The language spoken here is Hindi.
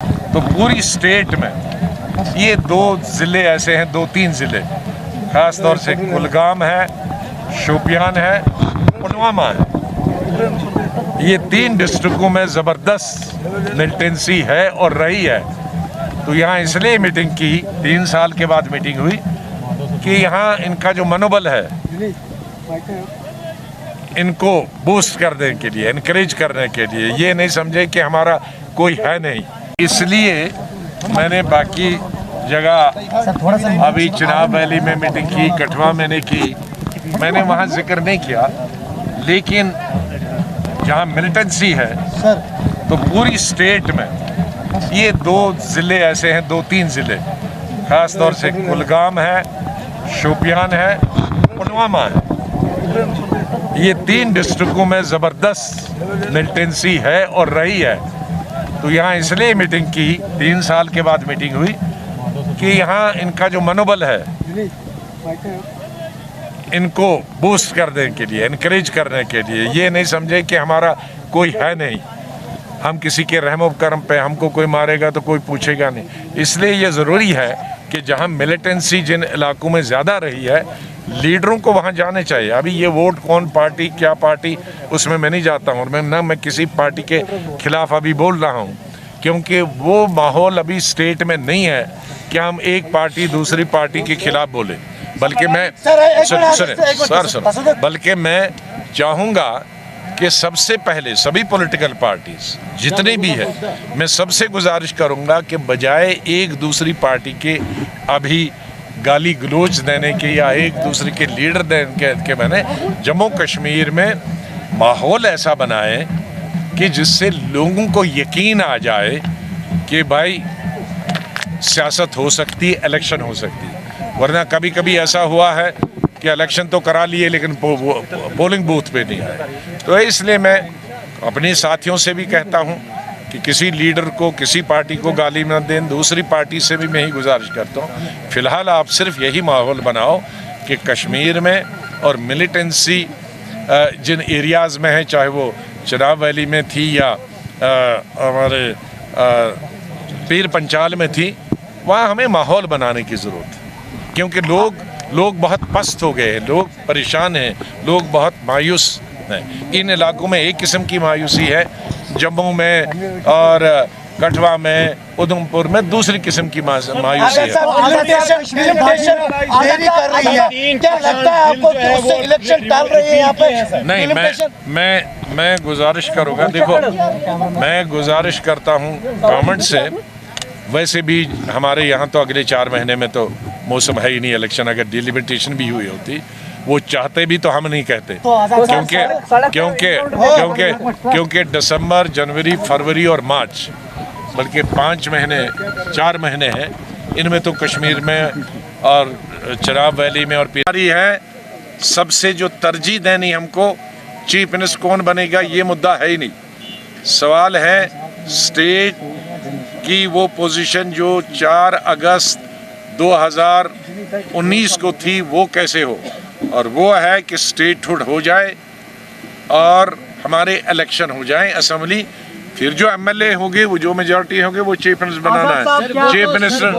तो पूरी स्टेट में ये 2 ज़िले ऐसे हैं, 2-3 ज़िले ख़ास तौर से कुलगाम है, शोपियान है, पुलवामा है। ये 3 डिस्ट्रिक्टों में ज़बरदस्त मिलिटेंसी है और रही है। तो यहाँ इसलिए मीटिंग की, 3 साल के बाद मीटिंग हुई कि यहाँ इनका जो मनोबल है इनको बूस्ट करने के लिए, इनकरेज करने के लिए, ये नहीं समझे कि हमारा कोई है नहीं। इसलिए मैंने बाकी जगह अभी चिनाब वैली में मीटिंग की, कठवा मैंने की, मैंने वहाँ जिक्र नहीं किया, लेकिन जहाँ मिलिटेंसी है तो पूरी स्टेट में ये 2 ज़िले ऐसे हैं, 2-3 ज़िले ख़ास तौर से कुलगाम है, शोपियान है, पुलवामा है। ये 3 डिस्ट्रिक्टों में ज़बरदस्त मिलिटेंसी है और रही है। तो यहाँ इसलिए मीटिंग की, 3 साल के बाद मीटिंग हुई कि यहाँ इनका जो मनोबल है इनको बूस्ट करने के लिए, इनकरेज करने के लिए, ये नहीं समझे कि हमारा कोई है नहीं, हम किसी के रहम करम पे हमको कोई मारेगा तो कोई पूछेगा नहीं। इसलिए ये ज़रूरी है कि जहाँ मिलिटेंसी जिन इलाकों में ज़्यादा रही है, लीडरों को वहाँ जाने चाहिए। अभी ये वोट कौन पार्टी क्या पार्टी उसमें मैं नहीं जाता हूँ, और मैं किसी पार्टी के खिलाफ अभी बोल रहा हूँ, क्योंकि वो माहौल अभी स्टेट में नहीं है कि हम एक पार्टी दूसरी पार्टी के खिलाफ बोले। बल्कि मैं बल्कि मैं चाहूँगा कि सबसे पहले सभी पॉलिटिकल पार्टीज जितनी भी है, मैं सबसे गुजारिश करूँगा कि बजाय एक दूसरी पार्टी के अभी गाली गलोच देने के या एक दूसरे के लीडर देने के मैंने जम्मू कश्मीर में माहौल ऐसा बनाए कि जिससे लोगों को यकीन आ जाए कि भाई सियासत हो सकती है, इलेक्शन हो सकती है। वरना कभी कभी ऐसा हुआ है कि इलेक्शन तो करा लिए लेकिन पोलिंग बूथ पे नहीं आए। तो इसलिए मैं अपने साथियों से भी कहता हूं कि किसी लीडर को, किसी पार्टी को गाली न दें। दूसरी पार्टी से भी मैं ही गुजारिश करता हूं, फिलहाल आप सिर्फ यही माहौल बनाओ कि कश्मीर में और मिलिटेंसी जिन एरियाज़ में है, चाहे वो चिनाब वैली में थी या हमारे पीर पंचाल में थी, वहाँ हमें माहौल बनाने की ज़रूरत है। क्योंकि लोग बहुत पस्त हो गए हैं, लोग परेशान हैं, लोग बहुत मायूस हैं। इन इलाकों में एक किस्म की मायूसी है, जम्मू में और कठवा में, उधमपुर में दूसरी किस्म की मायूसी है। नहीं, मैं गुजारिश करूँगा, देखो मैं गुजारिश करता हूँ गवर्नमेंट से। वैसे भी हमारे यहाँ तो अगले 4 महीने में तो मौसम है ही नहीं इलेक्शन। अगर डिलिमिटेशन भी हुई होती, वो चाहते भी तो हम नहीं कहते, क्योंकि दिसंबर, जनवरी, फरवरी और मार्च, बल्कि 5 महीने 4 महीने हैं, इनमें तो कश्मीर में और चिनाब वैली में और पीरी है। सबसे जो तरजीह देनी हमको, चीफ मिनिस्टर कौन बनेगा ये मुद्दा है ही नहीं। सवाल है स्टेट की वो पोजीशन जो 4 अगस्त 2019 को थी, वो कैसे हो, और वो है कि स्टेटहुड हो जाए और हमारे इलेक्शन हो जाए असेंबली। फिर जो एमएलए होंगे, वो जो मेजॉरिटी होंगे, वो चीफ मिनिस्टर बनाना है। Chief minister